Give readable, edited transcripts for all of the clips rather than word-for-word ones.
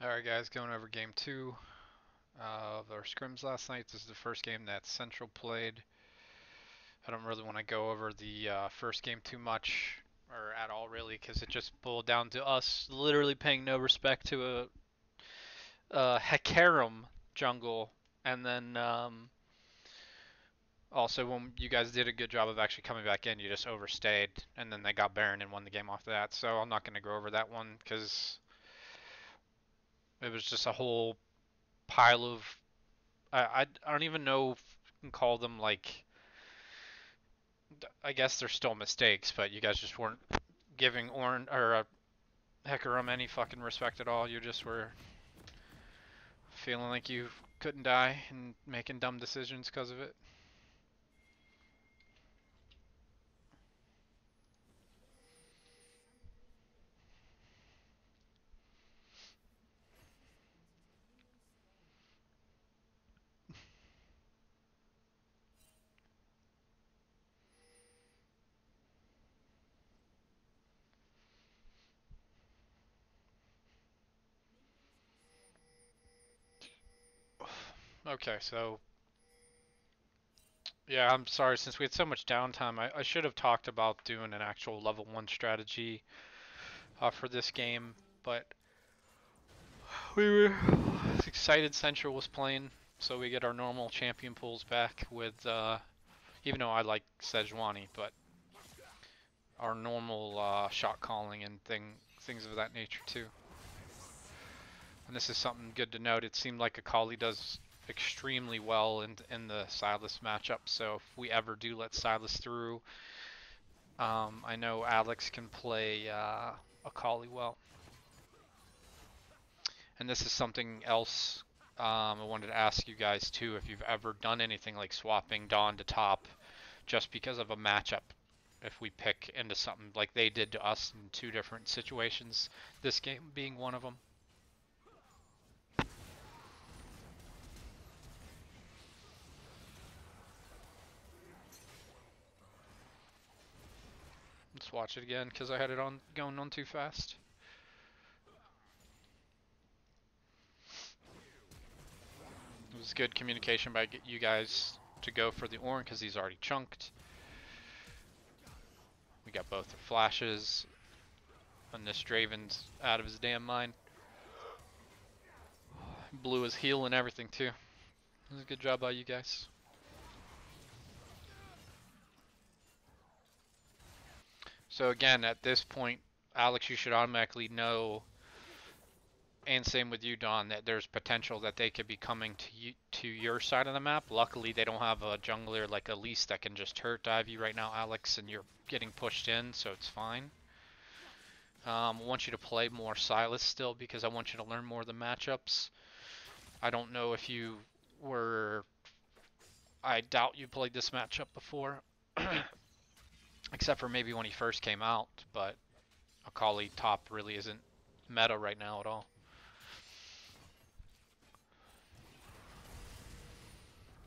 Alright guys, going over game 2 of our scrims last night. This is the first game that Central played. I don't really want to go over the first game too much, or at all really, because it just boiled down to us literally paying no respect to a Hecarim jungle. And then also when you guys did a good job of actually coming back in, you just overstayed, and then they got Baron and won the game off that. So I'm not going to go over that one, because it was just a whole pile of I don't even know if you can call them like I guess they're still mistakes, but you guys just weren't giving Orn or Hecarim any fucking respect at all. You just were feeling like you couldn't die and making dumb decisions because of it. Okay, so yeah, I'm sorry. Since we had so much downtime, I should have talked about doing an actual level 1 strategy for this game, but we were excited Central was playing, so we get our normal champion pools back with, even though I like Sejuani, but our normal shot calling and things of that nature too. And this is something good to note. It seemed like Akali does extremely well in the Sylas matchup, so if we ever do let Sylas through, I know Alex can play Akali well. And this is something else I wanted to ask you guys too, if you've ever done anything like swapping Dawn to top just because of a matchup. If we pick into something like they did to us in two different situations, this game being one of them. Let's watch it again because I had it on going on too fast. It was good communication by you guys to go for the Ornn because he's already chunked. We got both the flashes, and this Draven's out of his damn mind. Blew his heal and everything too. It was a good job by you guys. So again, at this point, Alex, you should automatically know, and same with you, Don, that there's potential that they could be coming to your side of the map. Luckily, they don't have a jungler like Elise that can just turret dive you right now, Alex, and you're getting pushed in, so it's fine. I want you to play more Sylas still because I want you to learn more of the matchups. I don't know if you were... I doubt you played this matchup before. Except for maybe when he first came out, but Akali top really isn't meta right now at all.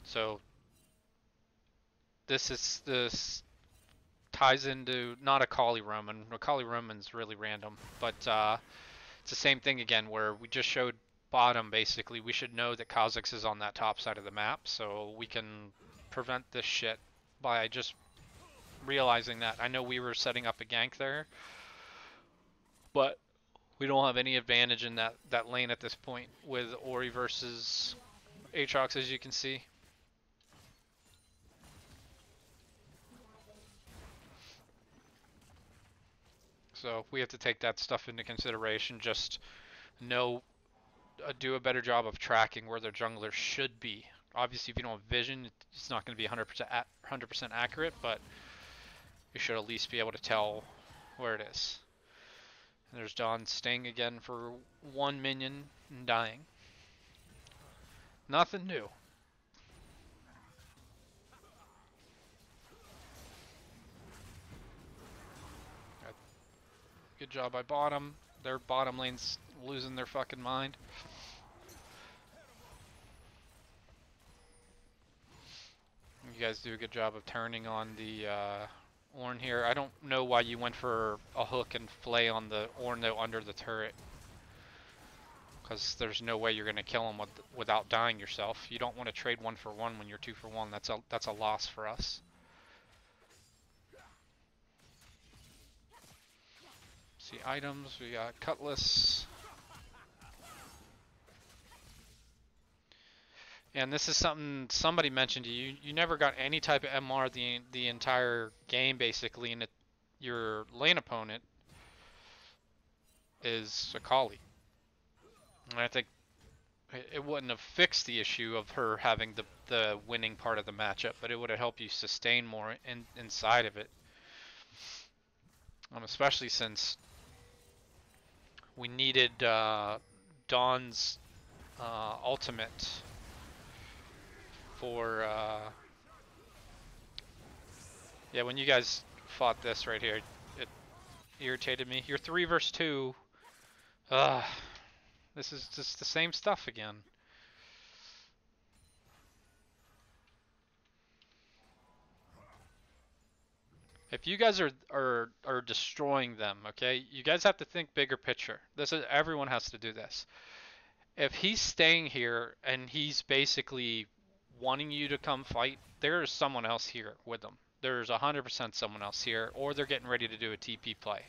So this ties into not Akali Roman. Akali Roman's really random, but it's the same thing again where we just showed bottom basically. We should know that Kha'Zix is on that top side of the map, so we can prevent this shit by just realizing that. I know we were setting up a gank there, but we don't have any advantage in that lane at this point with Ori versus Aatrox, as you can see. So we have to take that stuff into consideration. Just know, do a better job of tracking where their jungler should be. Obviously, if you don't have vision, it's not going to be 100% accurate, but you should at least be able to tell where it is. And there's Dawn staying again for one minion and dying. Nothing new. Good job by bottom. Their bottom lane's losing their fucking mind. You guys do a good job of turning on the Ornn here. I don't know why you went for a hook and flay on the Ornn though under the turret. because there's no way you're going to kill him without dying yourself. You don't want to trade 1 for 1 when you're 2 for 1. That's a loss for us. See items, we got Cutlass. And this is something somebody mentioned to you. You never got any type of MR the entire game basically, and your lane opponent is a Kali. And I think it wouldn't have fixed the issue of her having the winning part of the matchup, but it would have helped you sustain more inside of it. Especially since we needed Dawn's ultimate for yeah, when you guys fought this right here, it irritated me. You're 3 versus 2. This is just the same stuff again. If you guys are destroying them, okay, you guys have to think bigger picture. Everyone has to do this. If he's staying here and he's basically wanting you to come fight, there's someone else here with them. There's 100% someone else here, or they're getting ready to do a TP play.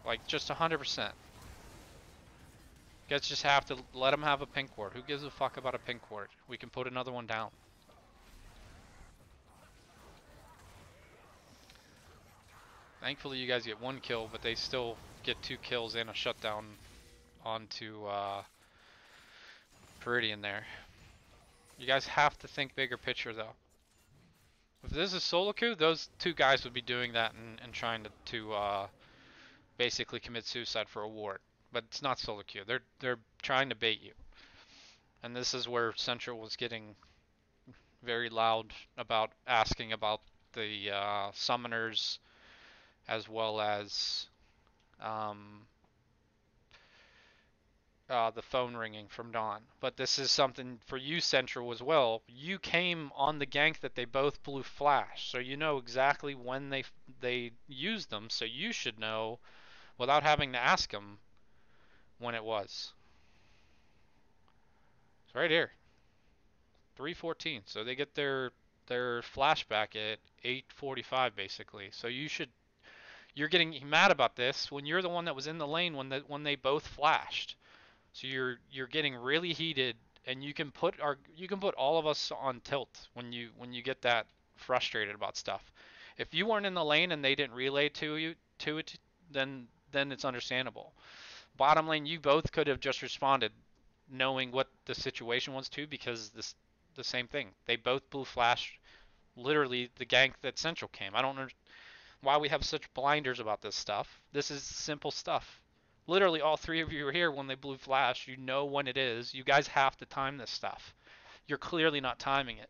Like, just 100%. You guys just have to let them have a pink ward. Who gives a fuck about a pink ward? We can put another one down. Thankfully, you guys get 1 kill, but they still get 2 kills and a shutdown onto Peridian there. You guys have to think bigger picture, though. If this is solo queue, those 2 guys would be doing that and trying to basically commit suicide for a ward. But it's not solo queue. They're trying to bait you. And this is where Central was getting very loud about asking about the summoners, as well as the phone ringing from Dawn. But this is something for you, Central, as well. You came on the gank that they both blew flash, so you know exactly when they used them, so you should know without having to ask them when it was. It's right here. 3:14. So they get their flashback at 8:45 basically. So you're getting mad about this when you're the one that was in the lane when they both flashed. So you're getting really heated, and you can put all of us on tilt when you get that frustrated about stuff. If you weren't in the lane and they didn't relay to it, then it's understandable. Bottom lane, you both could have just responded knowing what the situation was too, because the same thing. They both blew flash, literally the gank that Central came. I don't know why we have such blinders about this stuff. This is simple stuff. Literally all 3 of you are here when they blew flash. You know when it is. You guys have to time this stuff. You're clearly not timing it.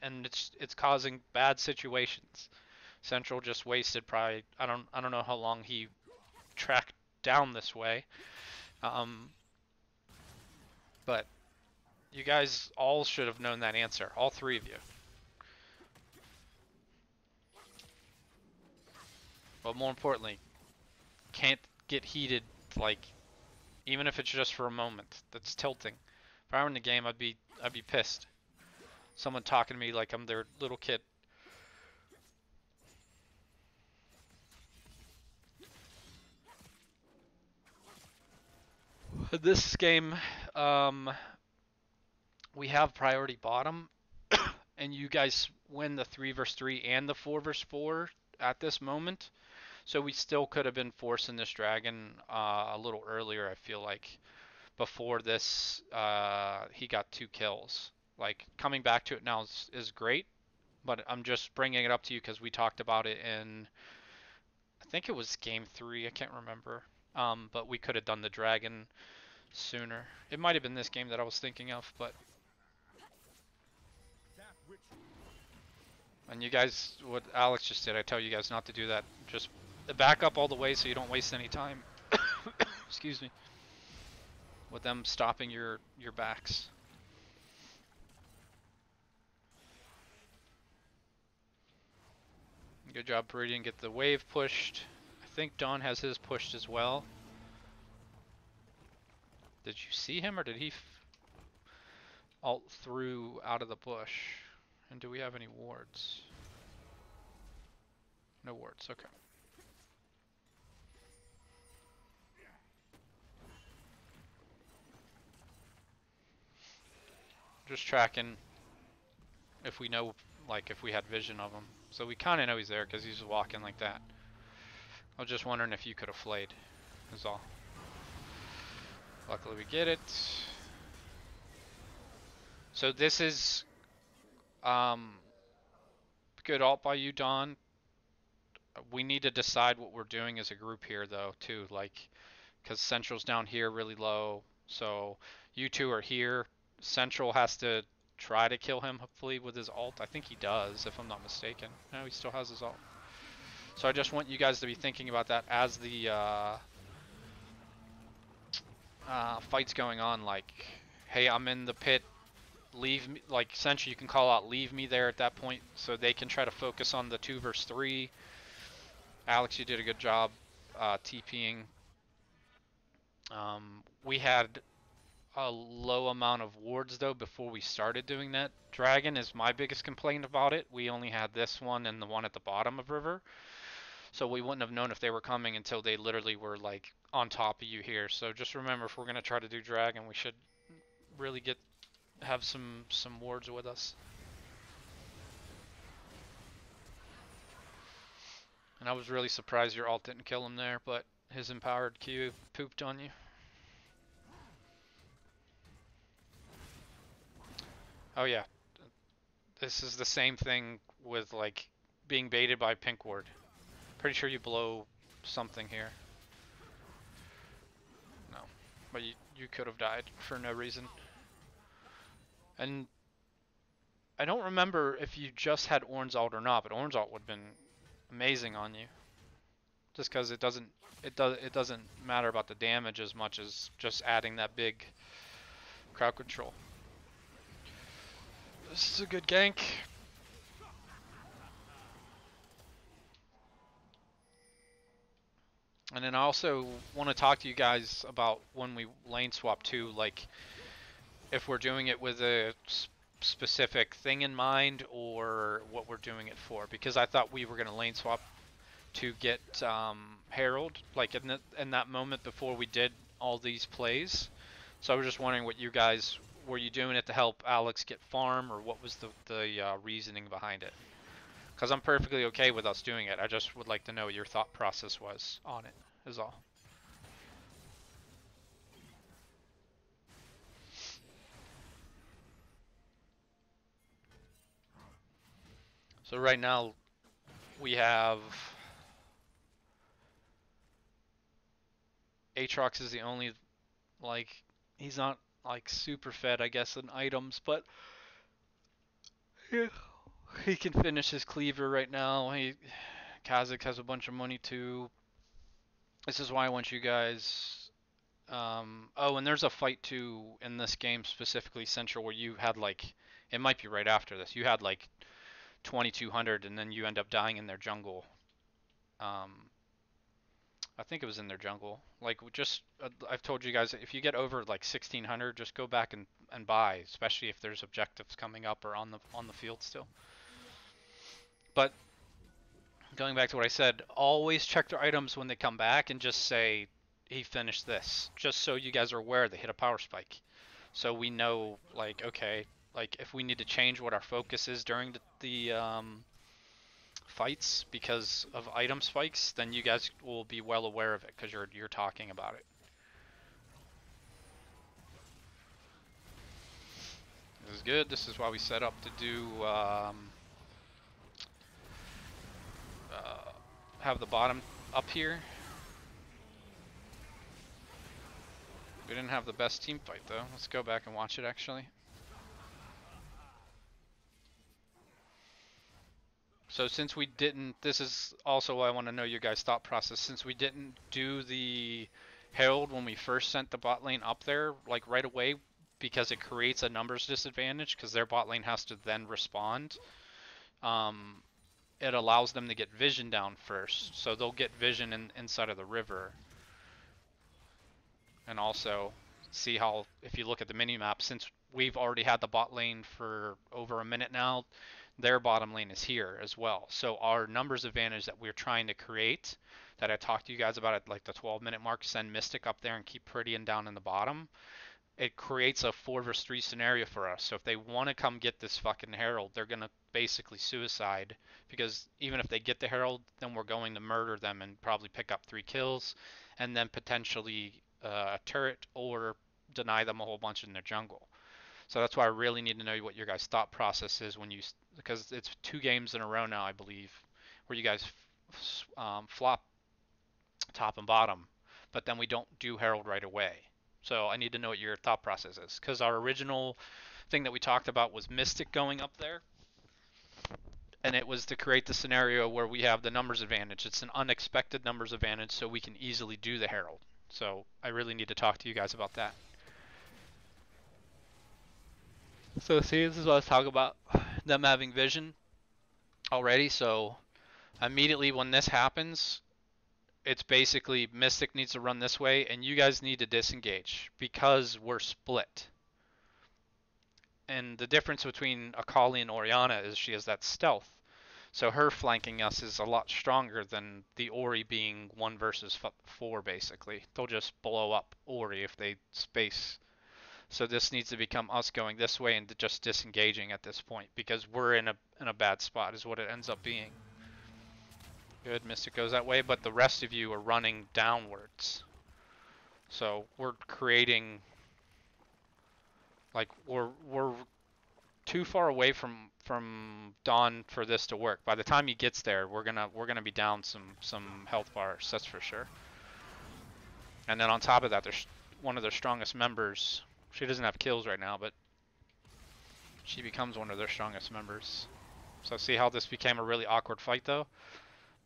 And it's causing bad situations. Central just wasted probably I don't know how long he tracked down this way. But you guys all should have known that answer. All 3 of you. But more importantly, can't get heated, like, even if it's just for a moment. That's tilting. If I were in the game, I'd be pissed. Someone talking to me like I'm their little kid. This game, we have priority bottom, and you guys win the 3 versus 3 and the 4 versus 4 at this moment. So we still could have been forcing this dragon a little earlier, I feel like. Before this, he got 2 kills. Like, coming back to it now is great, but I'm just bringing it up to you because we talked about it in, I think it was game 3, I can't remember. But we could have done the dragon sooner. It might have been this game that I was thinking of, but... And you guys, what Alex just did, I tell you guys not to do that. Just back up all the way so you don't waste any time. Excuse me. With them stopping your backs. Good job, Peridian. Get the wave pushed. I think Dawn has his pushed as well. Did you see him or did he ult through out of the bush? And do we have any wards? No wards, okay. Just tracking if we know, like, if we had vision of him. So we kind of know he's there because he's walking like that. I was just wondering if you could have flayed, is all. Luckily we get it. So this is good ult by you, Don. We need to decide what we're doing as a group here, though, too. Like, because Central's down here really low. So you two are here. Central has to try to kill him, hopefully, with his ult. I think he does, if I'm not mistaken. No, he still has his ult. So I just want you guys to be thinking about that as the fight's going on. Like, hey, I'm in the pit. Leave me. Like, Central, you can call out, leave me there at that point, so they can try to focus on the 2 versus 3. Alex, you did a good job TPing. We had a low amount of wards though before we started doing that. Dragon is my biggest complaint about it. We only had this one and the one at the bottom of river. So we wouldn't have known if they were coming until they literally were like on top of you here. So just remember, if we're gonna try to do dragon, we should really have some wards with us. And I was really surprised your ult didn't kill him there, but his empowered Q pooped on you. Oh yeah, this is the same thing with like being baited by pink ward. Pretty sure you blow something here. No, but you could have died for no reason. And I don't remember if you just had Orange ult or not, but Orange ult would have been amazing on you. Just because it doesn't matter about the damage as much as just adding that big crowd control. This is a good gank. And then I also want to talk to you guys about when we lane swap too, like if we're doing it with a specific thing in mind or what we're doing it for. Because I thought we were going to lane swap to get Herald, like in that moment before we did all these plays. So I was just wondering what you guys, were you doing it to help Alex get farm, or what was the reasoning behind it? Because I'm perfectly okay with us doing it. I just would like to know what your thought process was on it, is all. So right now we have Aatrox is the only, like, he's not like super fed, I guess, in items, but yeah, he can finish his cleaver right now. Kazakh has a bunch of money too. This is why I want you guys. Oh, and there's a fight too in this game specifically Central where you had like, it might be right after this. You had like 2200 and then you end up dying in their jungle. I think it was in their jungle. Like, just I've told you guys, if you get over like 1600, just go back and buy, especially if there's objectives coming up or on the field still. But going back to what I said, always check their items when they come back and just say he finished this, just so you guys are aware they hit a power spike, so we know, like, okay, like if we need to change what our focus is during the fights because of item spikes, then you guys will be well aware of it because you're talking about it. This is good. This is why we set up to do have the bottom up here. We didn't have the best team fight though. Let's go back and watch it actually. So since we didn't, this is also why I want to know your guys' thought process. Since we didn't do the Herald when we first sent the bot lane up there, like right away, because it creates a numbers disadvantage because their bot lane has to then respond. It allows them to get vision down first, so they'll get vision inside of the river. And also, see how, if you look at the mini map, since we've already had the bot lane for over a minute now, their bottom lane is here as well. So our numbers advantage that we're trying to create, that I talked to you guys about at like the 12-minute mark, send Mystic up there and keep Prydian down in the bottom, it creates a 4 versus 3 scenario for us. So if they want to come get this fucking Herald, they're going to basically suicide, because even if they get the Herald, then we're going to murder them and probably pick up 3 kills and then potentially a turret or deny them a whole bunch in their jungle. So that's why I really need to know what your guys' thought process is when you, because it's 2 games in a row now, I believe, where you guys flop top and bottom, but then we don't do Herald right away. So I need to know what your thought process is, because our original thing that we talked about was Mystic going up there, and it was to create the scenario where we have the numbers advantage. It's an unexpected numbers advantage, so we can easily do the Herald. So I really need to talk to you guys about that. So see, this is what I was talking about, them having vision already. So immediately when this happens, it's basically Mystic needs to run this way, and you guys need to disengage because we're split. And the difference between Akali and Orianna is she has that stealth. So her flanking us is a lot stronger than the Ori being 1 versus 4 basically. They'll just blow up Ori if they space. So this needs to become us going this way and just disengaging at this point, because we're in a bad spot is what it ends up being. Good, Mystic goes that way, but the rest of you are running downwards. So we're creating, like, we're too far away from Dawn for this to work. By the time he gets there, we're gonna be down some health bars, that's for sure. And then on top of that, there's one of their strongest members. She doesn't have kills right now, but she becomes one of their strongest members. So see how this became a really awkward fight though,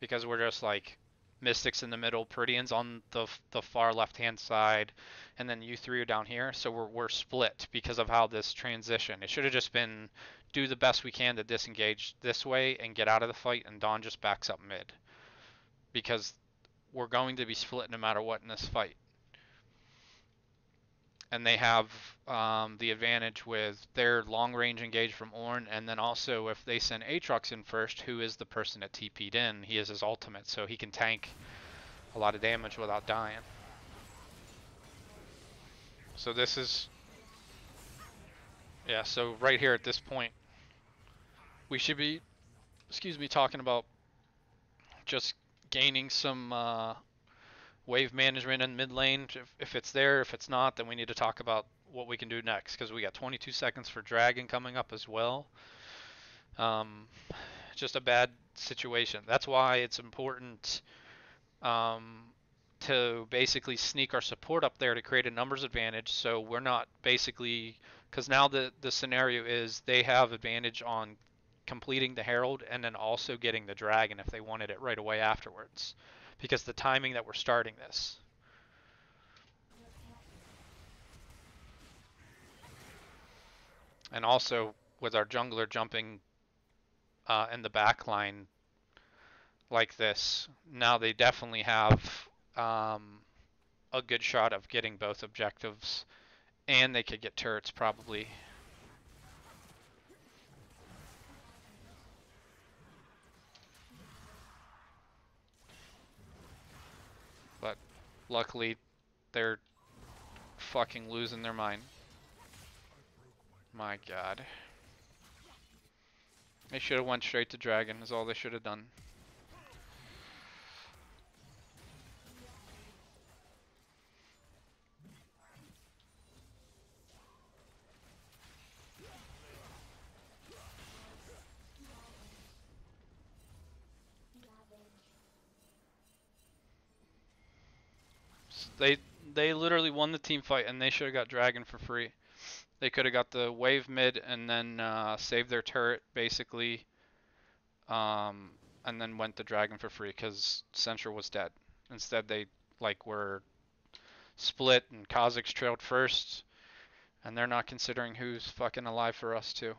because we're just like Mystics in the middle, Prydian's on the far left hand side, and then you 3 are down here. So we're split because of how this transition. It should have just been do the best we can to disengage this way and get out of the fight, and Dawn just backs up mid, because we're going to be split no matter what in this fight. And they have the advantage with their long range engage from Ornn, and then also if they send Aatrox in first, who is the person that TP'd in, he has his ultimate, so he can tank a lot of damage without dying. So this is, yeah, so right here at this point, we should be, excuse me, talking about just gaining some wave management in mid lane. If it's there, if it's not, then we need to talk about what we can do next, because we got 22 seconds for Dragon coming up as well. Just a bad situation. That's why it's important to basically sneak our support up there to create a numbers advantage, so we're not basically, because now the scenario is they have advantage on completing the Herald and then also getting the Dragon if they wanted it right away afterwards, because the timing that we're starting this. And also with our jungler jumping in the back line like this, now they definitely have a good shot of getting both objectives, and they could get turrets probably. But luckily they're fucking losing their mind. My god. They should have went straight to Dragon, is all they should have done. They literally won the team fight, and they should have got Dragon for free. They could have got the wave mid and then saved their turret basically, and then went the Dragon for free because Sentry was dead. Instead they like were split, and Kha'Zix trailed first, and they're not considering who's fucking alive for us too.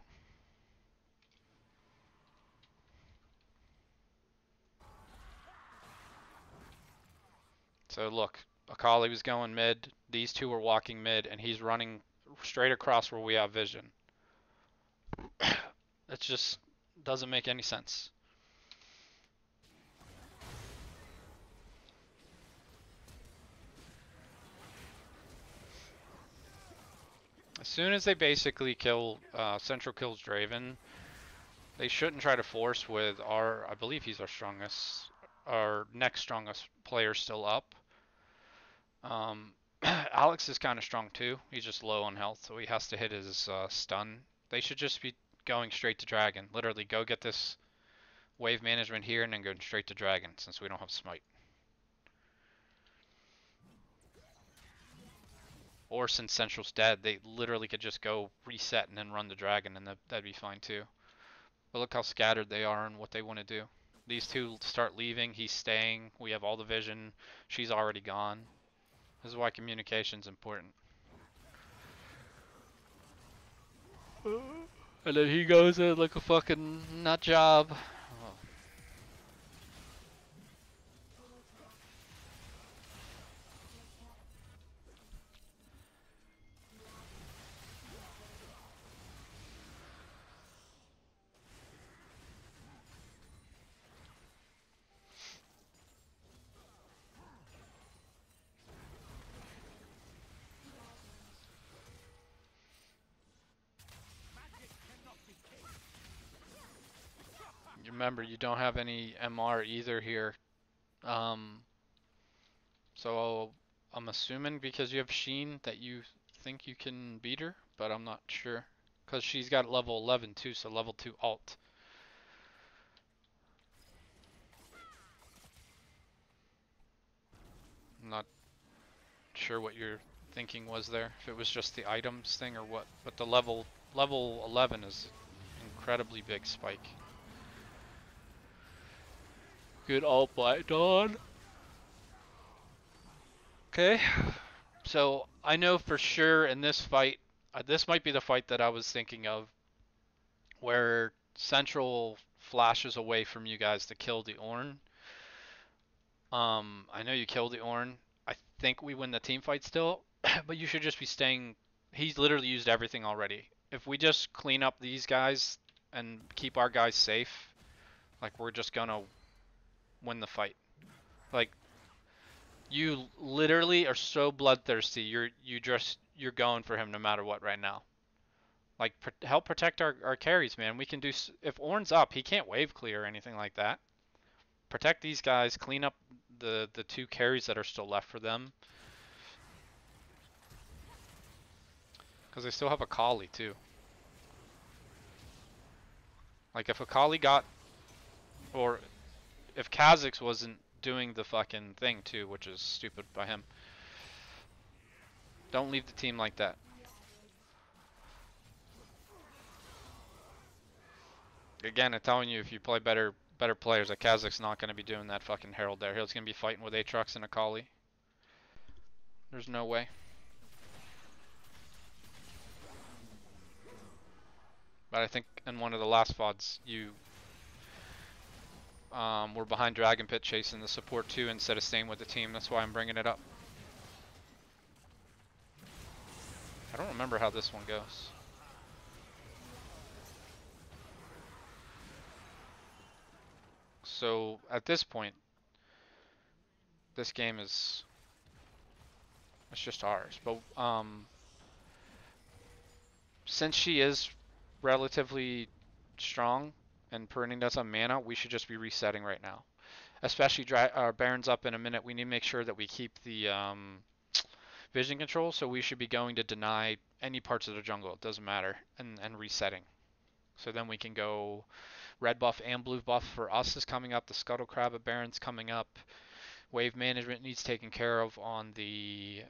So look, Akali was going mid, these two were walking mid, and he's running straight across where we have vision. It just doesn't make any sense. As soon as they basically kill Central kills Draven, they shouldn't try to force with our, I believe he's our next strongest player still up. Alex is kind of strong too. He's just low on health, so he has to hit his stun. They should just be going straight to Dragon. Literally, go get this wave management here and then go straight to Dragon since we don't have Smite. Or since Central's dead, they literally could just go reset and then run the Dragon, and that'd be fine too. But look how scattered they are and what they want to do. These two start leaving, he's staying, we have all the vision, she's already gone. This is why communication's important. And then he goes in like a fucking nut job. Oh. Remember, you don't have any MR either here. So I'm assuming because you have Sheen that you think you can beat her, but I'm not sure. Because she's got level 11 too, so level 2 alt. I'm not sure what your thinking was there. If it was just the items thing or what. But the level 11 is incredibly big spike. Good alt by Dawn. Okay. So I know for sure in this fight, this might be the fight that I was thinking of, where Central flashes away from you guys to kill the Ornn. I know you killed the Ornn. I think we win the team fight still, but you should just be staying. He's literally used everything already. If we just clean up these guys and keep our guys safe, like we're just gonna win the fight. Like you literally are so bloodthirsty. You're going for him no matter what right now. Like help protect our carries, man. We can do if Ornn's up, he can't wave clear or anything like that. Protect these guys, clean up the two carries that are still left for them. Because they still have Akali too. Like if Akali got, or if Kha'Zix wasn't doing the fucking thing too, which is stupid by him. Don't leave the team like that. Again, I'm telling you, if you play better players, like Kha'Zix's not going to be doing that fucking Herald there. He's going to be fighting with Aatrox and Akali. There's no way. But I think in one of the last VODs, you were behind Dragon Pit chasing the support too instead of staying with the team. That's why I'm bringing it up. I don't remember how this one goes. So at this point, this game it's just ours. But since she is relatively strong and Perennial does have mana, we should just be resetting right now. Especially Baron's up in a minute. We need to make sure that we keep the vision control, so we should be going to deny any parts of the jungle. It doesn't matter, and resetting. So then we can go red buff and blue buff for us is coming up. The Scuttle Crab at Baron's coming up. Wave management needs taken care of on the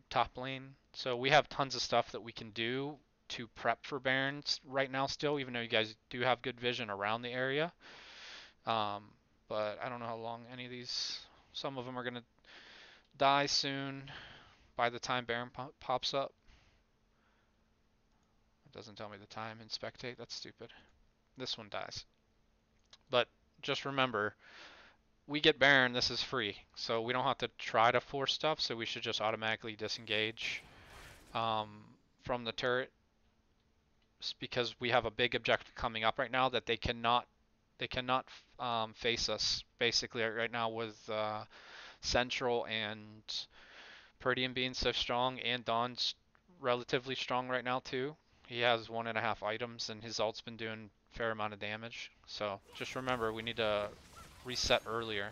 top lane. So we have tons of stuff that we can do to prep for Barons right now still, even though you guys do have good vision around the area. But I don't know how long any of these, some of them are going to die soon by the time Baron pops up. It doesn't tell me the time in Spectate, that's stupid. This one dies. But just remember, we get Baron, this is free. So we don't have to try to force stuff, so we should just automatically disengage from the turret because we have a big objective coming up right now that they cannot face us basically right now with Central and Purdium being so strong and Dawn's relatively strong right now too. He has 1.5 items and his ult's been doing a fair amount of damage. So just remember we need to reset earlier,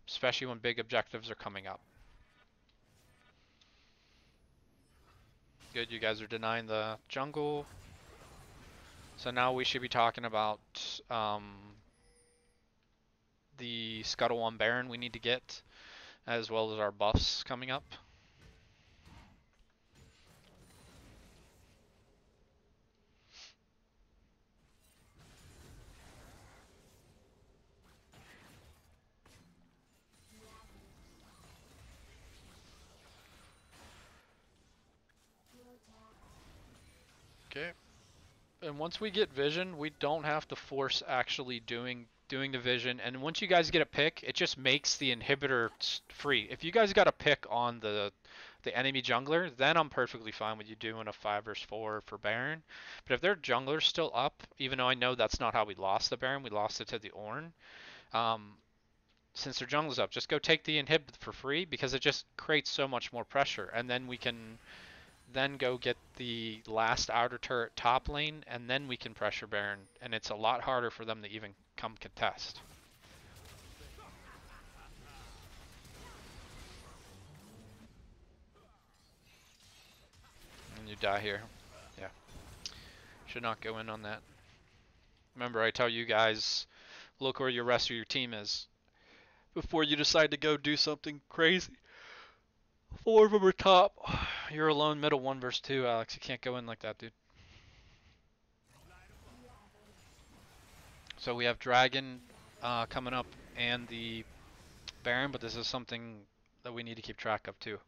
especially when big objectives are coming up. Good, you guys are denying the jungle. So now we should be talking about the Scuttle on Baron we need to get, as well as our buffs coming up. Okay. And once we get vision, we don't have to force actually doing the vision. And once you guys get a pick, it just makes the inhibitor free. If you guys got a pick on the enemy jungler, then I'm perfectly fine with you doing a 5 versus 4 for Baron. But if their jungler's still up, even though I know that's not how we lost the Baron, we lost it to the Ornn. Since their jungler's up, just go take the inhib for free because it just creates so much more pressure, and then we can then go get the last outer turret top lane, and then we can pressure Baron, and it's a lot harder for them to even come contest. And you die here. Yeah. Should not go in on that. Remember, I tell you guys, look where your rest of your team is before you decide to go do something crazy. 4 of them are top. You're alone middle 1 versus 2, Alex. You can't go in like that, dude. So we have Dragon coming up and the Baron, but this is something that we need to keep track of too.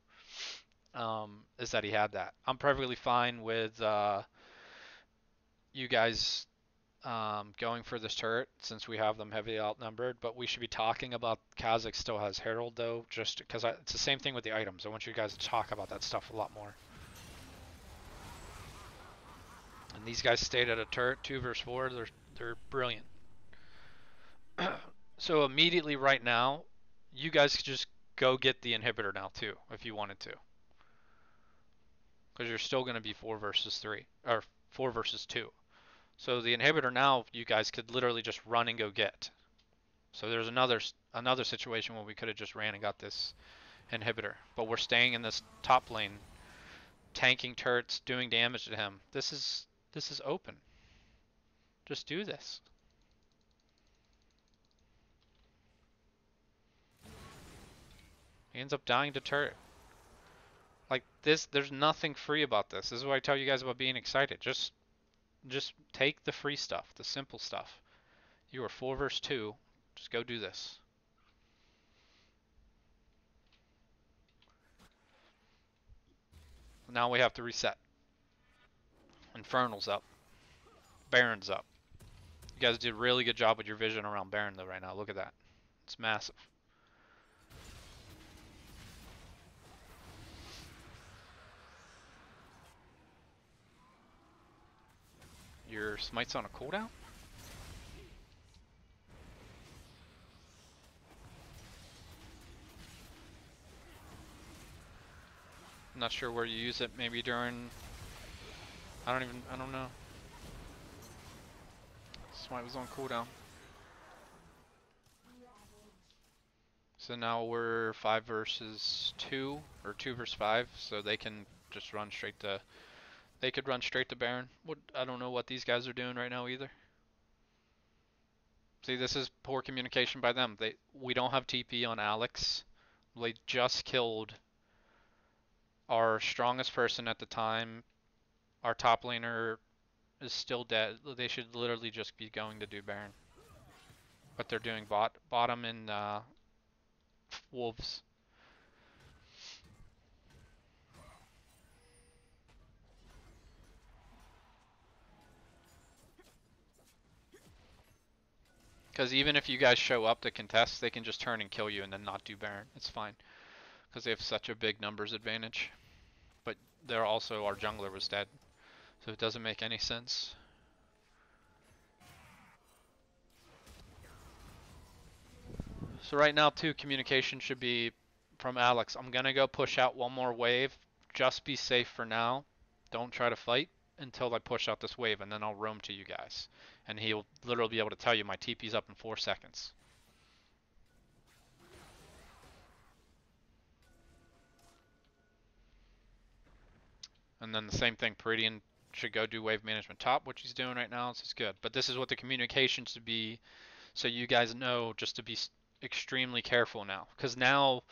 Is that he had that. I'm perfectly fine with you guys going for this turret since we have them heavily outnumbered, but we should be talking about Kha'Zix still has Herald though, just because it's the same thing with the items. I want you guys to talk about that stuff a lot more. And these guys stayed at a turret 2 versus 4. They're brilliant. So immediately right now, you guys could just go get the inhibitor now too, if you wanted to. Because you're still going to be 4 versus 3, or 4 versus 2. So the inhibitor now, you guys could literally just run and go get. So there's another situation where we could have just ran and got this inhibitor. But we're staying in this top lane, tanking turrets, doing damage to him. This is open. Just do this. He ends up dying to turret. Like this, there's nothing free about this. This is what I tell you guys about being excited. Just take the free stuff, the simple stuff. You are 4 versus 2. Just go do this. Now we have to reset. Infernal's up. Baron's up. You guys did a really good job with your vision around Baron though right now. Look at that. It's massive. Your smite's on a cooldown? I'm not sure where you use it. Maybe during... I don't know. Smite was on cooldown. So now we're 5 versus 2, or 2 versus 5, so they can just run straight to... They could run straight to Baron. I don't know what these guys are doing right now either. See, this is poor communication by them. We don't have TP on Alex. They just killed our strongest person at the time. Our top laner is still dead. They should literally just be going to do Baron. But they're doing bottom and Wolves. Because even if you guys show up to contest, they can just turn and kill you and then not do Baron. It's fine. Because they have such a big numbers advantage. But they're also, our jungler was dead. So it doesn't make any sense. So right now too, communication should be from Alex. I'm gonna go push out one more wave. Just be safe for now. Don't try to fight until I push out this wave, and then I'll roam to you guys. And he'll literally be able to tell you my TP's up in 4 seconds. And then the same thing, Peridian should go do wave management top, which he's doing right now. This is good. But this is what the communication should be, so you guys know just to be extremely careful now. Because now,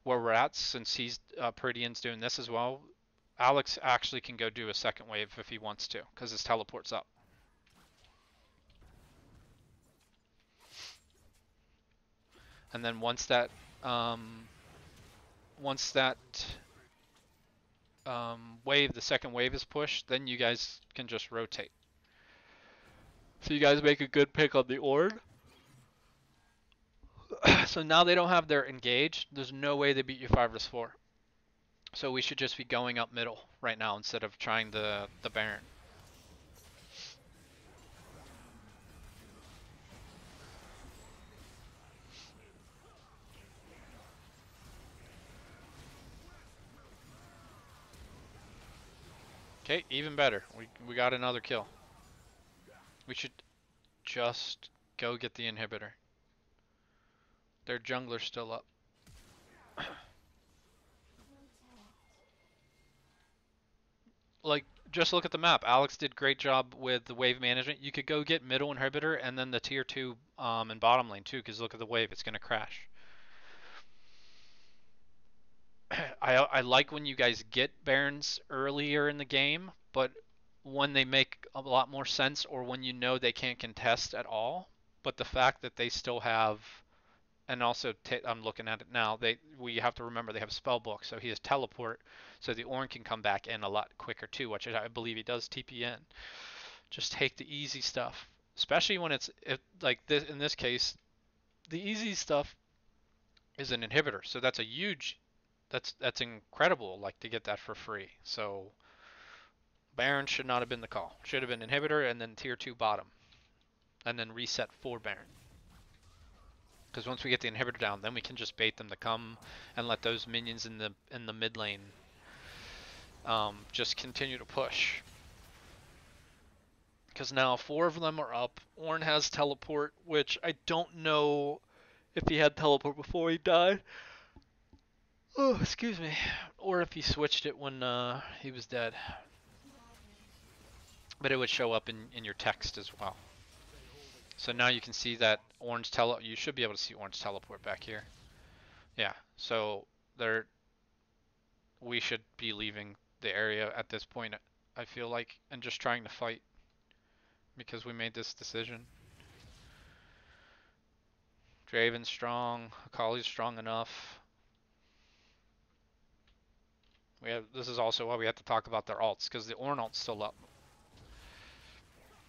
where we're at, since he's Peridian's doing this as well, Alex actually can go do a second wave if he wants to, because his teleport's up. And then once that wave, the second wave is pushed, then you guys can just rotate. So you guys make a good pick on the Ornn. So now they don't have their engaged. There's no way they beat you 5 vs 4. So we should just be going up middle right now instead of trying the Baron. Okay, even better. We got another kill. We should just go get the inhibitor. Their jungler's still up. Like, just look at the map. Alex did great job with the wave management. You could go get middle inhibitor and then the tier 2 and bottom lane too, because look at the wave. It's going to crash. I like when you guys get Barons earlier in the game, but when they make a lot more sense or when you know they can't contest at all. But the fact that they still have, and also I'm looking at it now, we have to remember they have Spellbook, so he has Teleport, so the Ornn can come back in a lot quicker too, which I believe he does TP in. Just take the easy stuff, especially when it's like this. In this case, the easy stuff is an inhibitor, so that's a huge, that's incredible, like to get that for free. So Baron should not have been the call. Should have been inhibitor and then tier 2 bottom, and then reset for Baron. Because once we get the inhibitor down, then we can just bait them to come and let those minions in the mid lane just continue to push. Because now 4 of them are up. Ornn has teleport, which I don't know if he had teleport before he died. Oh, excuse me. Or if he switched it when he was dead. But it would show up in your text as well. So now you can see that Ornn's you should be able to see Ornn's teleport back here. Yeah, so we should be leaving the area at this point, I feel like, and just trying to fight because we made this decision. Draven's strong, Akali's strong enough. This is also why we have to talk about their alts, because the Ornn alt's still up.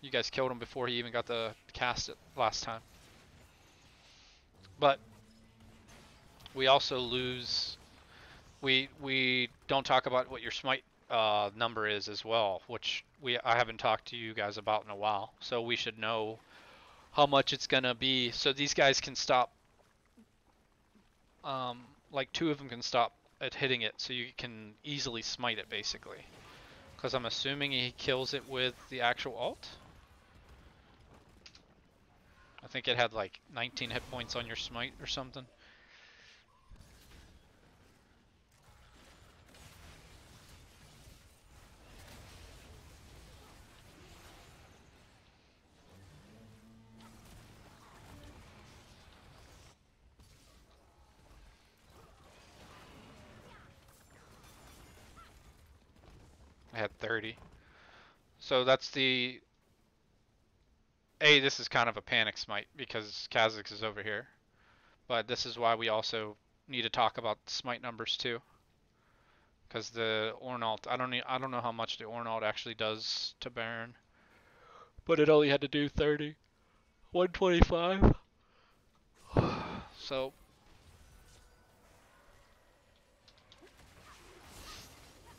You guys killed him before he even got to cast it last time. But we also lose. We don't talk about what your smite number is as well, which I haven't talked to you guys about in a while. So we should know how much it's gonna be, so these guys can stop. Like 2 of them can stop at hitting it, so you can easily smite it basically. Because I'm assuming he kills it with the actual ult. I think it had like 19 hit points on your smite or something. I had 30. So that's the... this is kind of a panic smite because Kha'Zix is over here. But this is why we also need to talk about smite numbers too. Because the Ornn ult, I don't know how much the Ornn ult actually does to Baron. But it only had to do 30. 125. So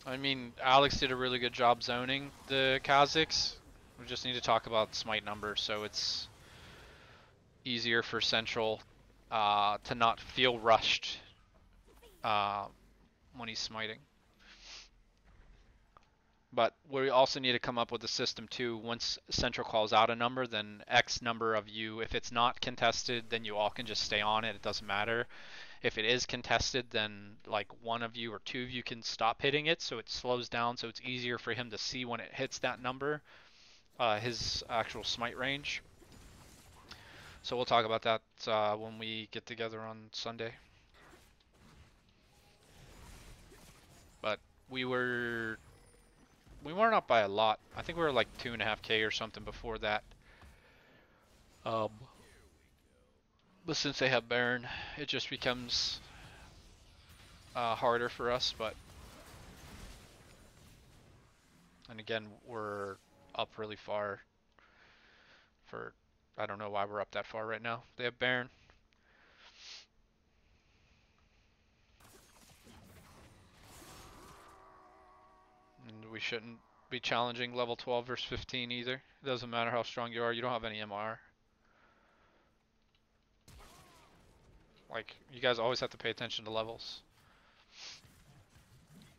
I mean, Alex did a really good job zoning the Kazakhs. We just need to talk about smite numbers, so it's easier for Central to not feel rushed uh, when he's smiting. But we also need to come up with a system too. Once Central calls out a number, then X number of you, if it's not contested, then you all can just stay on it. It doesn't matter. If it is contested, then like one of you or two of you can stop hitting it, so it slows down, so it's easier for him to see when it hits that number, his actual smite range. So we'll talk about that when we get together on Sunday. But we weren't up by a lot. I think we were like 2.5K or something before that. Um, but since they have Baron, it just becomes harder for us. And again, we're up really far. I don't know why we're up that far right now. They have Baron. And we shouldn't be challenging level 12 versus 15 either. It doesn't matter how strong you are. You don't have any MR. Like, you guys always have to pay attention to levels.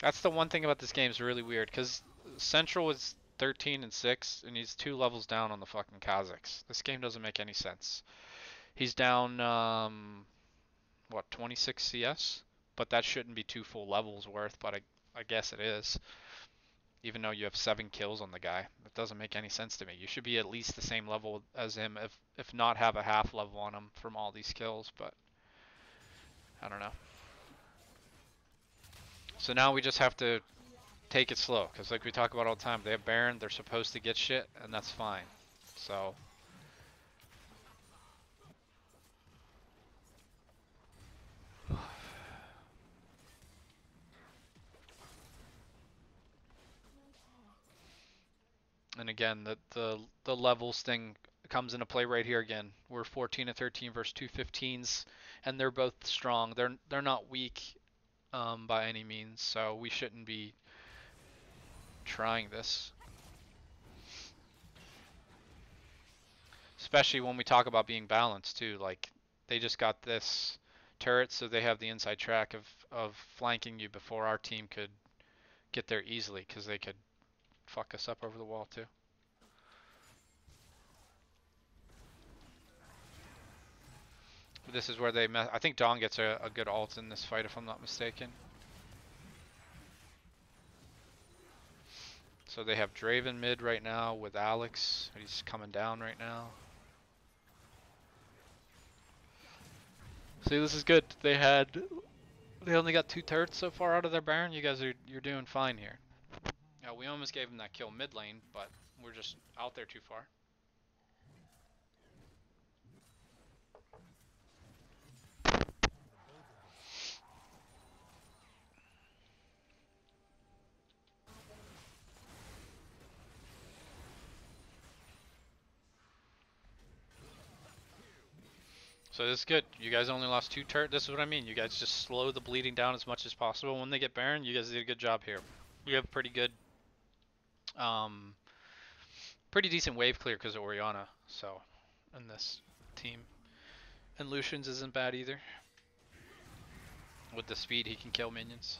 That's the one thing about this game is really weird, because Central was 13 and 6, and he's 2 levels down on the fucking Kazakhs. This game doesn't make any sense. He's down, what, 26 CS? But that shouldn't be 2 full levels worth, but I guess it is. Even though you have 7 kills on the guy. That doesn't make any sense to me. You should be at least the same level as him, if not have a half level on him from all these kills, but I don't know. So now we just have to take it slow, because like we talk about all the time, they have Baron, they're supposed to get shit, and that's fine. So and again, the levels thing comes into play right here again. We're 14 and 13 versus 2 15s, and they're both strong. They're not weak by any means, so we shouldn't be trying this. Especially when we talk about being balanced too. Like, they just got this turret, so they have the inside track of flanking you before our team could get there easily, because they could fuck us up over the wall too. This is where they I think Dawn gets a good ult in this fight, if I'm not mistaken. So they have Draven mid right now with Alex. He's coming down right now. See, this is good. They only got 2 turrets so far out of their Baron. You're doing fine here. We almost gave them that kill mid lane, but we're just out there too far. So this is good. You guys only lost 2 turrets. This is what I mean. You guys just slow the bleeding down as much as possible. When they get Baron, you guys did a good job here. We have pretty good, pretty decent wave clear because of Orianna. So, in this team, and Lucian's isn't bad either. With the speed, he can kill minions.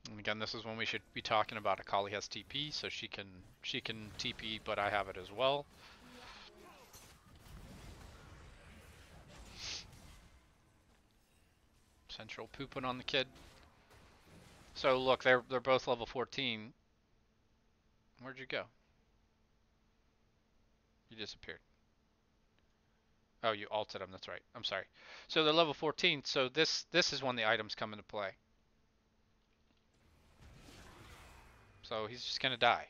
And again, this is when we should be talking about Akali has TP, so she can TP, but I have it as well. Central pooping on the kid. So look, they're both level 14. Where'd you go? You disappeared. Oh, you ulted him. That's right. I'm sorry. So they're level 14. So this is when the items come into play. So he's just gonna die.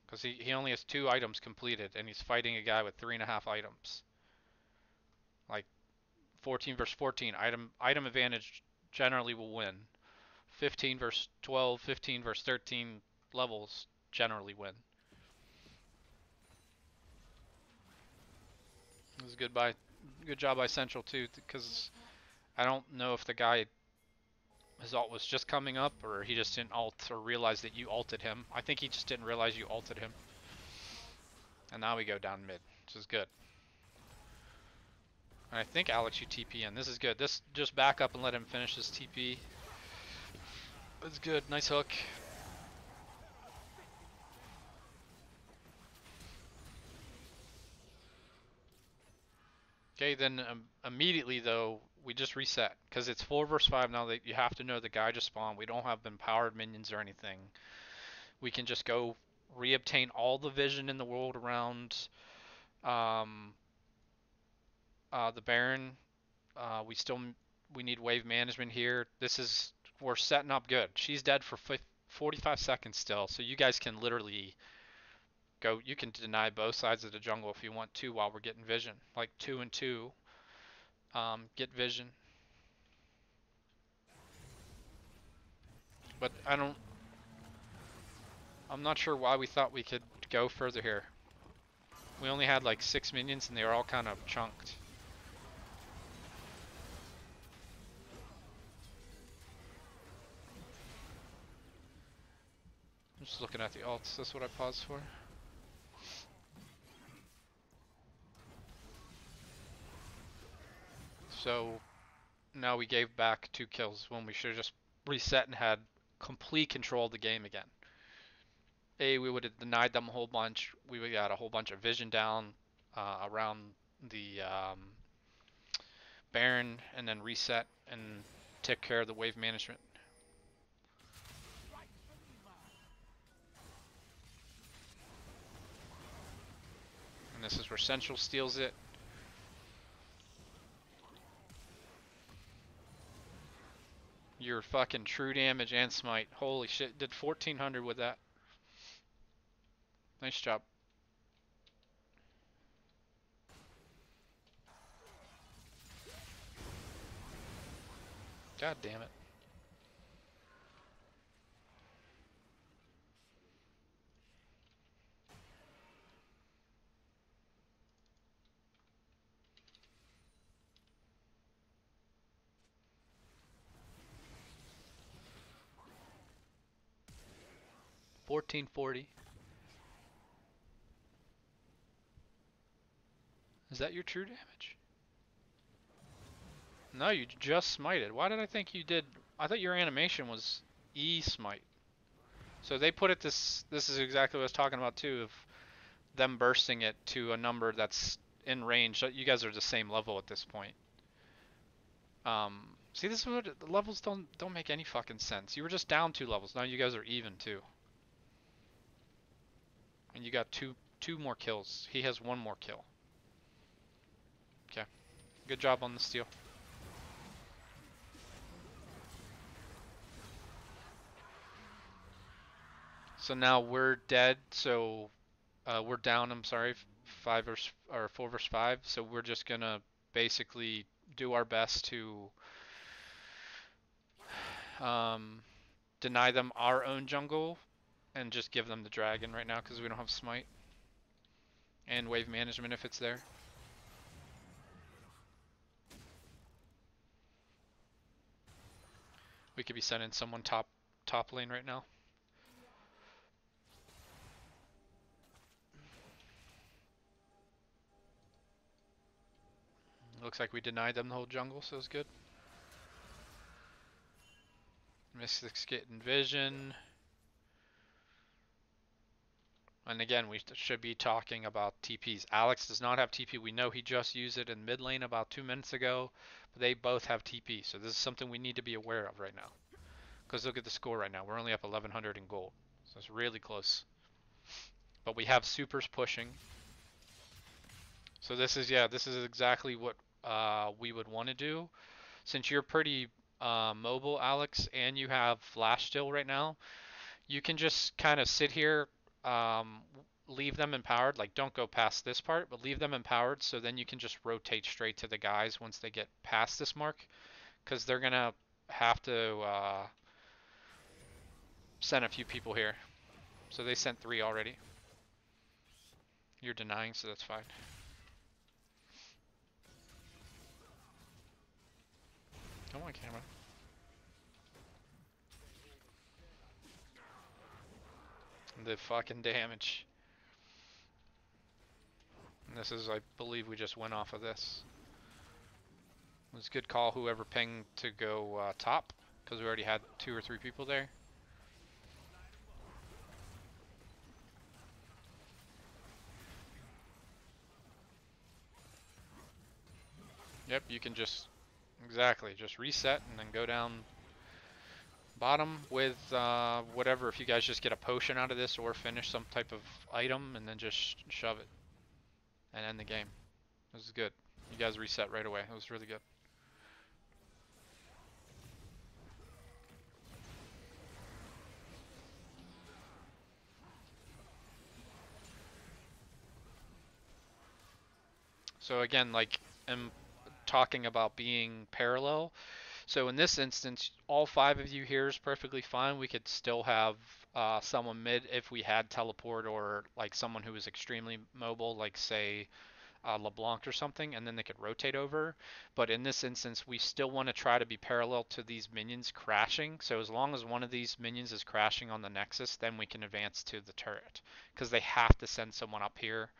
Because he only has 2 items completed, and he's fighting a guy with 3.5 items. Like, 14 versus 14, item advantage generally will win. 15 versus 12, 15 versus 13 levels generally win. It was good job by Central too, because I don't know if the guy his ult was just coming up or he just didn't ult or realize that you ulted him. I think he just didn't realize you ulted him. And now we go down mid, which is good. And I think Alex, you TP in. This is good. This just back up and let him finish his TP. That's good. Nice hook. Okay, then immediately though, we just reset because it's 4 versus 5 now. That you have to know the guy just spawned. We don't have empowered minions or anything. We can just go reobtain all the vision in the world around um, the Baron. We need wave management here. We're setting up good. She's dead for 45 seconds still, so you guys can literally go. You can deny both sides of the jungle if you want to while we're getting vision, like 2 and 2. Get vision. But I'm not sure why we thought we could go further here. We only had like 6 minions and they were all kind of chunked. I'm just looking at the ults, that's what I paused for. So now we gave back 2 kills when we should have just reset and had complete control of the game again. We would have denied them a whole bunch. We would have got a whole bunch of vision down around the Baron and then reset and take care of the wave management. And this is where Central steals it. Your fucking true damage and smite. Holy shit, did 1400 with that. Nice job. God damn it. $14.40. Is that your true damage? No, you just smited. Why did I think you did? I thought your animation was E smite. So they put it this is exactly what I was talking about too, of them bursting it to a number that's in range. You guys are the same level at this point. See, this is what the levels don't make any fucking sense. You were just down 2 levels. Now you guys are even too. And you got two more kills. He has 1 more kill. Okay. Good job on the steal. So now we're dead, so we're down, I'm sorry, 4 versus 5. So we're just gonna basically do our best to deny them our own jungle and just give them the dragon right now because we don't have smite and wave management if it's there. We could be sending someone top lane right now. Looks like we denied them the whole jungle, so it's good. Mystics getting vision. And again, we should be talking about TPs. Alex does not have TP. We know he just used it in mid lane about 2 minutes ago, but they both have TP. So this is something we need to be aware of right now. Because look at the score right now. We're only up 1100 in gold. So it's really close. But we have supers pushing. So this is exactly what we would want to do. Since you're pretty mobile, Alex, and you have flash still right now, you can just kind of sit here. leave them empowered. Like, don't go past this part, but leave them empowered so then you can just rotate straight to the guys once they get past this mark, because they're gonna have to send a few people here. So they sent 3 already. You're denying, so that's fine. Come on, camera. The fucking damage. And this is, I believe we just went off of this. It was a good call, whoever pinged to go top, because we already had 2 or 3 people there. Yep, you can just, exactly, just reset and then go down bottom with whatever. If you guys just get a potion out of this or finish some type of item and then just shove it and end the game. This is good. You guys reset right away. It was really good. So again, like I'm talking about being parallel. So in this instance, all 5 of you here is perfectly fine. We could still have someone mid if we had teleport, or like someone who was extremely mobile, like say LeBlanc or something, and then they could rotate over. But in this instance, we still want to try to be parallel to these minions crashing. So as long as one of these minions is crashing on the Nexus, then we can advance to the turret, because they have to send someone up here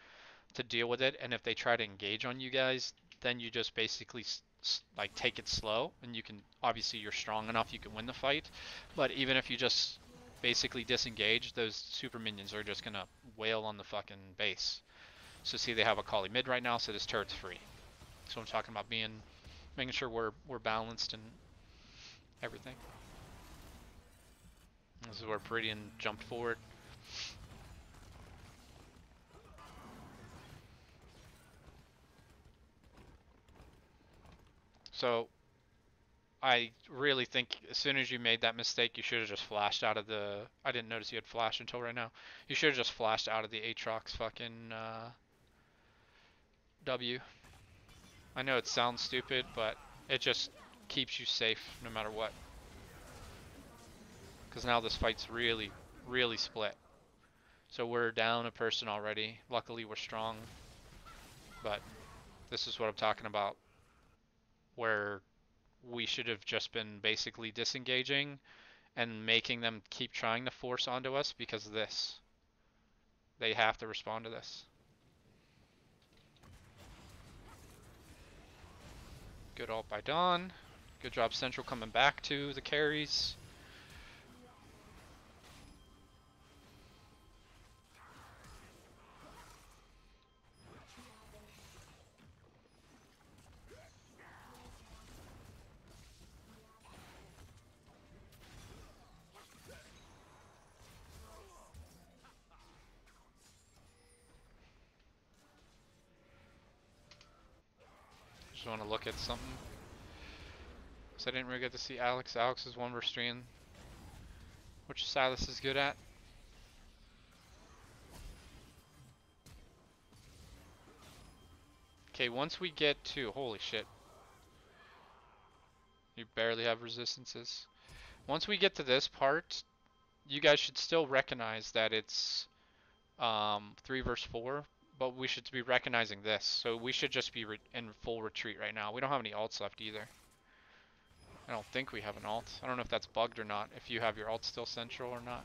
to deal with it. And if they try to engage on you guys, then you just basically like take it slow, and you can, obviously you're strong enough, you can win the fight. But even if you just basically disengage, those super minions are just gonna wail on the fucking base. So see, they have a Kali mid right now, so this turret's free. So I'm talking about making sure we're balanced and everything. This is where Peridian jumped forward. So I really think as soon as you made that mistake, you should have just flashed out of the. I didn't notice you had flash until right now. You should have just flashed out of the Aatrox fucking W. I know it sounds stupid, but it just keeps you safe no matter what. Because now this fight's really, really split. So we're down a person already. Luckily we're strong. But this is what I'm talking about, where we should have just been basically disengaging and making them keep trying to force onto us because of this. They have to respond to this. Good ult by Dawn. Good job Central coming back to the carries. Just want to look at something. So I didn't really get to see Alex. Alex is 1 versus 3, which Silas is good at. Okay, once we get to, holy shit. You barely have resistances. Once we get to this part, you guys should still recognize that it's 3 versus 4, but we should be recognizing this. So we should just be in full retreat right now. We don't have any ults left either. I don't think we have an ult. I don't know if that's bugged or not, if you have your ult still central or not.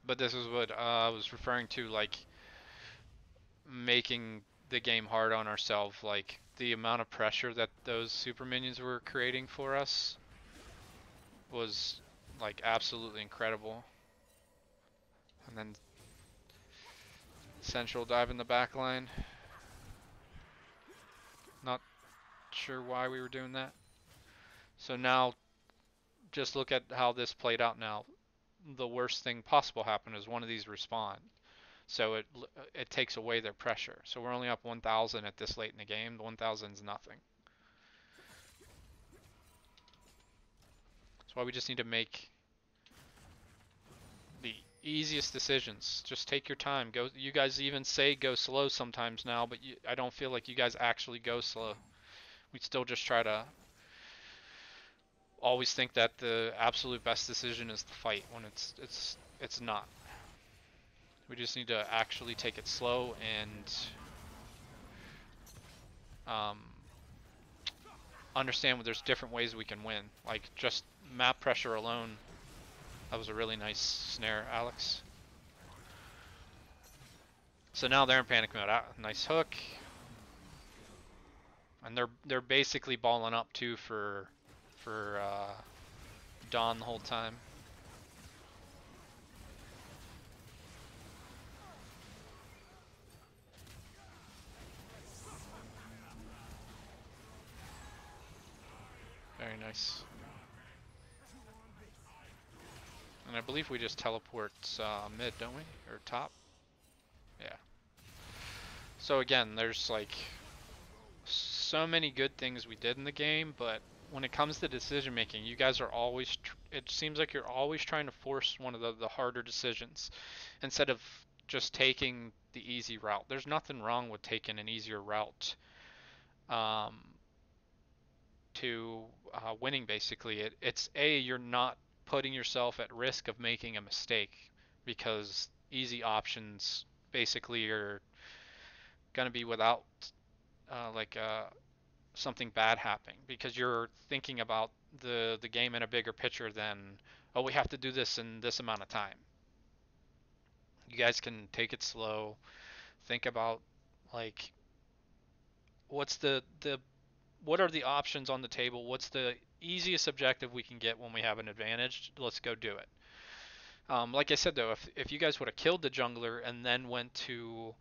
But this is what I was referring to, like making the game hard on ourselves. Like the amount of pressure that those super minions were creating for us was like absolutely incredible. And then Central dive in the back line. Not sure why we were doing that. So now just look at how this played out now. The worst thing possible happened is one of these respawn. So it takes away their pressure. So we're only up 1,000 at this late in the game. The 1,000 is nothing. That's why we just need to make the easiest decisions. Just take your time. Go. You guys even say go slow sometimes now, but I don't feel like you guys actually go slow. We still just try to always think that the absolute best decision is the fight when it's not. We just need to actually take it slow and um, understand there's different ways we can win. Like just map pressure alone. That was a really nice snare, Alex. So now they're in panic mode. Nice hook. And they're basically balling up too for Dawn the whole time. Very nice. And I believe we just teleport mid, don't we? Or top? Yeah. So again, there's like so many good things we did in the game, but when it comes to decision making, you guys are always, it seems like you're always trying to force one of the harder decisions instead of just taking the easy route. There's nothing wrong with taking an easier route um, to winning, basically. It's you're not putting yourself at risk of making a mistake because easy options basically are going to be without like something bad happening because you're thinking about the game in a bigger picture than, oh, we have to do this in this amount of time. You guys can take it slow, think about like what's the what are the options on the table, what's the easiest objective we can get when we have an advantage, let's go do it. Like I said though, if you guys would have killed the jungler and then went to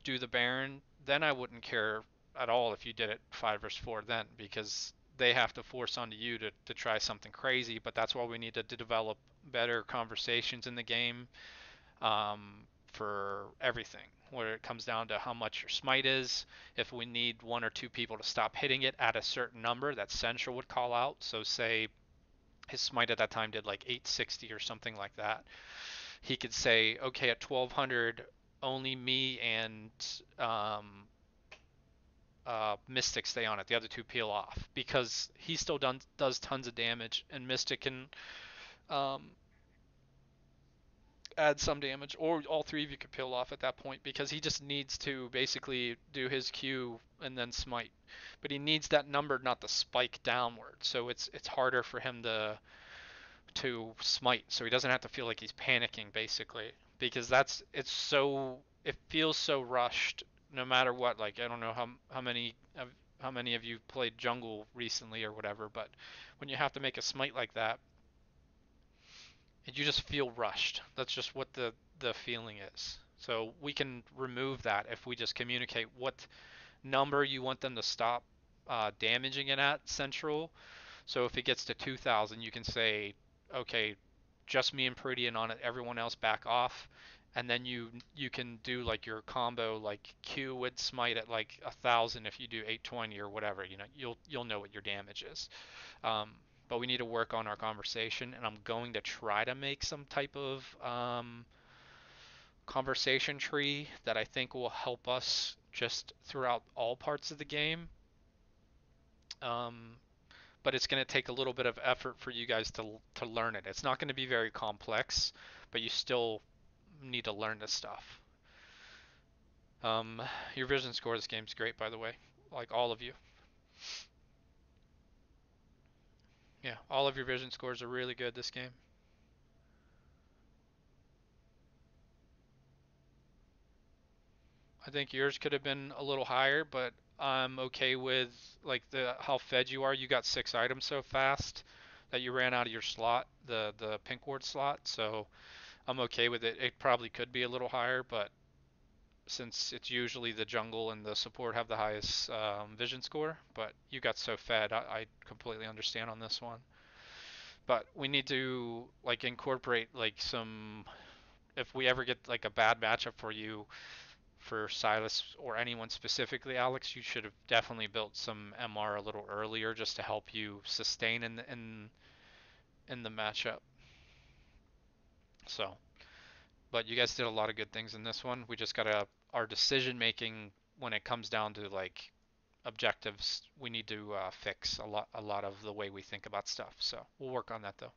do the Baron, then I wouldn't care at all if you did it 5 versus 4 then, because they have to force onto you to try something crazy. But that's why we need to develop better conversations in the game for everything, where it comes down to how much your smite is. If we need one or two people to stop hitting it at a certain number that Central would call out. So say his smite at that time did like 860 or something like that. He could say, okay, at 1200, only me and Mystic stay on it. The other two peel off because he still does tons of damage, and Mystic can um, add some damage, or all three of you could peel off at that point because he just needs to basically do his Q and then smite. But he needs that number not to spike downward, so it's harder for him to smite, so he doesn't have to feel like he's panicking basically because it feels so rushed no matter what. Like I don't know how many of you played jungle recently or whatever, but when you have to make a smite like that, you just feel rushed. That's just what the feeling is. So we can remove that if we just communicate what number you want them to stop damaging it at central. So if it gets to 2,000, you can say, okay, just me and Peridian on it, everyone else back off, and then you can do like your combo like Q with smite at like 1,000 if you do 820 or whatever. You know, you'll know what your damage is. But we need to work on our conversation, and I'm going to try to make some type of conversation tree that I think will help us just throughout all parts of the game. Um, but it's going to take a little bit of effort for you guys to learn it. It's not going to be very complex, but you still need to learn this stuff. Your vision score this game's great, by the way. Like all of you. Yeah, all of your vision scores are really good this game. I think yours could have been a little higher, but I'm okay with like the how fed you are. You got 6 items so fast that you ran out of your slot, the pink ward slot. So I'm okay with it. It probably could be a little higher, but since it's usually the jungle and the support have the highest vision score, but you got so fed, I completely understand on this one. But we need to like incorporate like some, if we ever get like a bad matchup for you, for Silas or anyone specifically, Alex, you should have definitely built some MR a little earlier just to help you sustain in the matchup. So, but you guys did a lot of good things in this one. We just gotta our decision making when it comes down to like objectives. We need to fix a lot of the way we think about stuff. So we'll work on that though.